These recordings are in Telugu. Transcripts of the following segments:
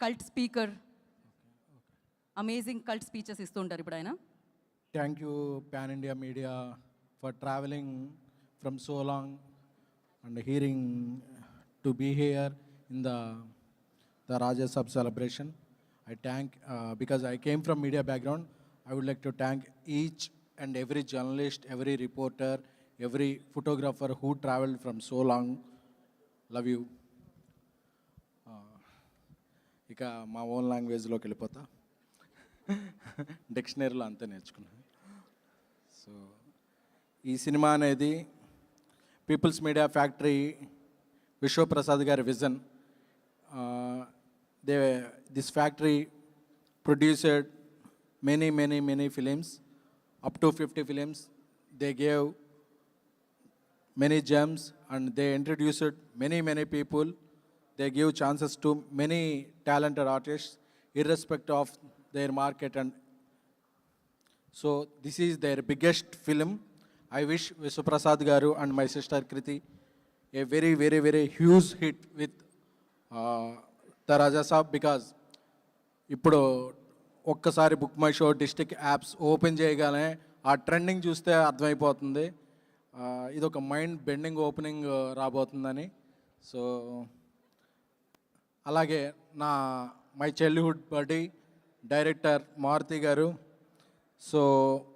Cult speaker, amazing cult speeches ఇస్తూ ఉంటారు ఇప్పుడు ఆయన. Thank you, Pan India Media, for traveling from so long and hearing to be here in the Rajya Sab celebration. I thank, because I came from media background, I would like to thank each and every journalist, every reporter, every photographer who traveled from so long. Love you. ఇక మా ఓన్ లాంగ్వేజ్లోకి వెళ్ళిపోతా. డిక్షనరీలో అంతా నేర్చుకున్నాను. సో ఈ సినిమా అనేది పీపుల్స్ మీడియా ఫ్యాక్టరీ విశ్వప్రసాద్ గారి vision. This factory produced many films, up to 50 films. They gave many gems and they introduced many people. They give chances to many talented artists irrespective of their market, and so this is their biggest film. I wish Vishwaprasad Garu and my sister Kriti a very huge hit with the Raja Saab, because ఇప్పుడు ఒక్కసారి book my show district apps open చేయగానే ఆ ట్రెండింగ్ చూస్తే అర్థమైపోతుంది ఇది ఒక మైండ్ బెండింగ్ ఓపెనింగ్ రాబోతుందని. సో అలాగే మై చైల్డ్హుడ్ బడ్డీ డైరెక్టర్ మారుతి గారు. సో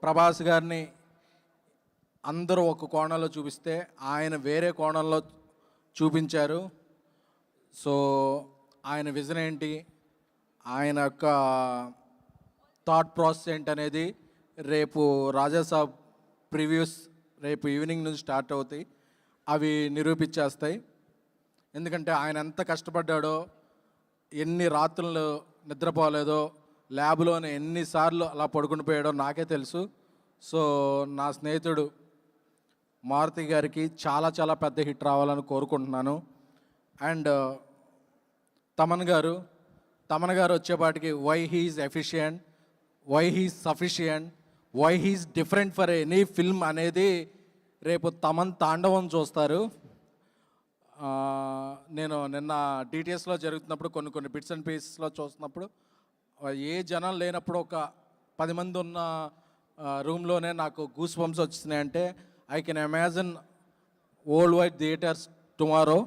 ప్రభాస్ గారిని అందరూ ఒక కోణంలో చూపిస్తే ఆయన వేరే కోణంలో చూపించారు. సో ఆయన విజన్ ఏంటి, ఆయన యొక్క థాట్ ప్రాసెస్ ఏంటనేది రేపు రాజాసాబ్ ప్రివ్యూస్ రేపు ఈవినింగ్ నుంచి స్టార్ట్ అవుతాయి, అవి నిరూపించేస్తాయి. ఎందుకంటే ఆయన ఎంత కష్టపడ్డాడో, ఎన్ని రాత్రులు నిద్రపోలేదో, ల్యాబ్లోనే ఎన్నిసార్లు అలా పడుకుని పోయాడో నాకే తెలుసు. సో నా స్నేహితుడు మారుతి గారికి చాలా పెద్ద హిట్ రావాలని కోరుకుంటున్నాను. అండ్ తమన్ గారు వచ్చేపాటికి why he is efficient, why he is sufficient, why he is different for any film అనేది రేపు తమన్ తాండవం చూస్తారు. నేను నిన్న డిటిఎస్లో జరుగుతున్నప్పుడు కొన్ని బిట్స్ అండ్ పీసెస్లో చూస్తున్నప్పుడు ఏ జనం లేనప్పుడు ఒక 10 మంది ఉన్న రూమ్లోనే నాకు గూస్ బంప్స్ వచ్చినాయంటే I can imagine world wide theatres tomorrow.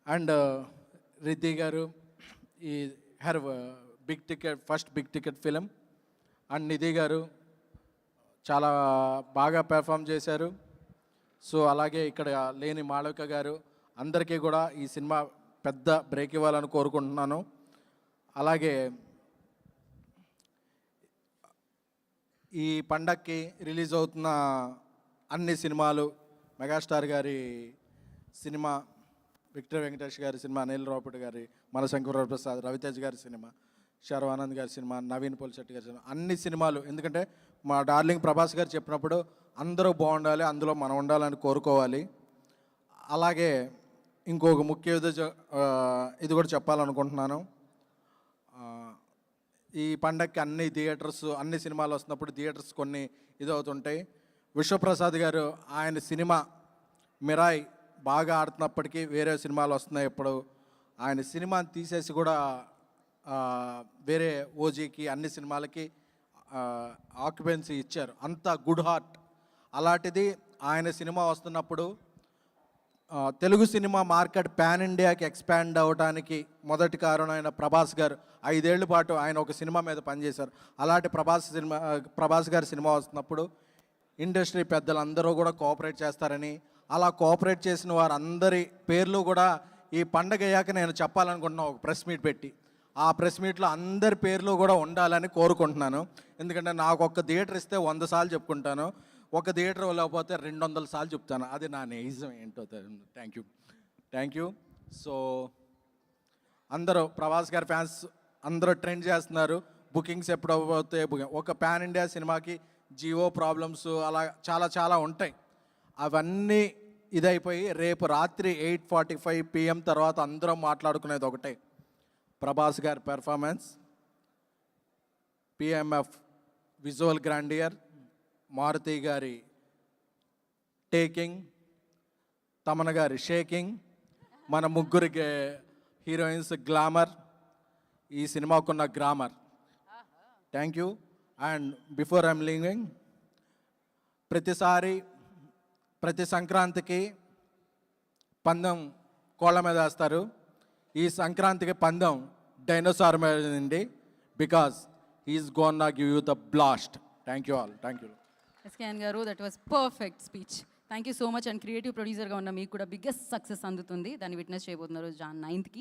And Riddhi గారు ఈ her first big ticket film. And Nidhi గారు చాలా బాగా పెర్ఫామ్ చేశారు. సో అలాగే ఇక్కడ లేని మాళవిక గారు, అందరికీ కూడా ఈ సినిమా పెద్ద బ్రేక్ ఇవ్వాలని కోరుకుంటున్నాను. అలాగే ఈ పండక్కి రిలీజ్ అవుతున్న అన్ని సినిమాలు, మెగాస్టార్ గారి సినిమా, విక్టర్ వెంకటేష్ గారి సినిమా, అనిల్ రావుపూడి గారి, మనశంకర ప్రసాద్, రవితేజ్ గారి సినిమా, శర్వానంద్ గారి సినిమా, నవీన్ పోలిశెట్టి గారి సినిమా, అన్ని సినిమాలు. ఎందుకంటే మా డార్లింగ్ ప్రభాస్ గారు చెప్పినప్పుడు అందరూ బాగుండాలి, అందులో మనం ఉండాలని కోరుకోవాలి. అలాగే ఇంకొక ముఖ్య ఇది కూడా చెప్పాలనుకుంటున్నాను. ఈ పండగకి అన్ని సినిమాలు వస్తున్నప్పుడు థియేటర్స్ కొన్ని ఇదవుతుంటాయి. విశ్వప్రసాద్ గారు ఆయన సినిమా మిరాయ్ బాగా ఆడుతున్నప్పటికీ వేరే సినిమాలు వస్తున్నాయి. ఇప్పుడు ఆయన సినిమాని తీసేసి కూడా వేరే ఓజీకి అన్ని సినిమాలకి ఆక్యుపెన్సీ ఇచ్చారు. అంత గుడ్ హార్ట్. అలాంటిది ఆయన సినిమా వస్తున్నప్పుడు తెలుగు సినిమా మార్కెట్ పాన్ ఇండియాకి ఎక్స్పాండ్ అవ్వడానికి మొదటి కారణం ఆయన ప్రభాస్ గారు. 5 ఏళ్ల పాటు ఆయన ఒక సినిమా మీద పనిచేశారు. అలాంటి ప్రభాస్ గారి సినిమా వస్తున్నప్పుడు ఇండస్ట్రీ పెద్దలు అందరూ కూడా కోఆపరేట్ చేస్తారని, అలా కోఆపరేట్ చేసిన వారందరి పేర్లు కూడా ఈ పండగ అయ్యాక నేను చెప్పాలనుకుంటున్నాను ఒక ప్రెస్ మీట్ పెట్టి. ఆ ప్రెస్ మీట్లో అందరి పేర్లు కూడా ఉండాలని కోరుకుంటున్నాను. ఎందుకంటే నాకు ఒక థియేటర్ ఇస్తే 100 సార్లు చెప్పుకుంటాను, ఒక థియేటర్ లేకపోతే 200 సార్లు చెప్తాను. అది నా నిజం ఏంటో. Thank you. సో అందరూ ప్రభాస్ గారి ఫ్యాన్స్ అందరూ ట్రెండ్ చేస్తున్నారు, బుకింగ్స్ ఎప్పుడు అవ్వబోతే ఒక పాన్ ఇండియా సినిమాకి జియో ప్రాబ్లమ్స్ అలా చాలా ఉంటాయి. అవన్నీ ఇదైపోయి రేపు రాత్రి 8:45 PM తర్వాత అందరం మాట్లాడుకునేది ఒకటే, ప్రభాస్ గారి performance, PMF visual grandeur, Maruthi గారి టేకింగ్, తమన్ గారి షేకింగ్, మన ముగ్గురికి హీరోయిన్స్ గ్లామర్, ఈ సినిమాకున్న grammar. Thank you. And before I'm leaving, ప్రతి సంక్రాంతికి పందెం కోళ్ళ మీద వేస్తారు. ఈ సంక్రాంతికి పందెం డైనోసార్ మీద ఉంది. Because he's gonna give you the blast. Thank you all. Thank you. SKN గారు, that was perfect speech. Thank you so much. And creative ప్రొడ్యూసర్గా ఉన్న మీకు కూడా బిగ్గెస్ట్ సక్సెస్ అందుతుంది. దాన్ని విట్నెస్ చేయబోతున్నారు Jan 9th.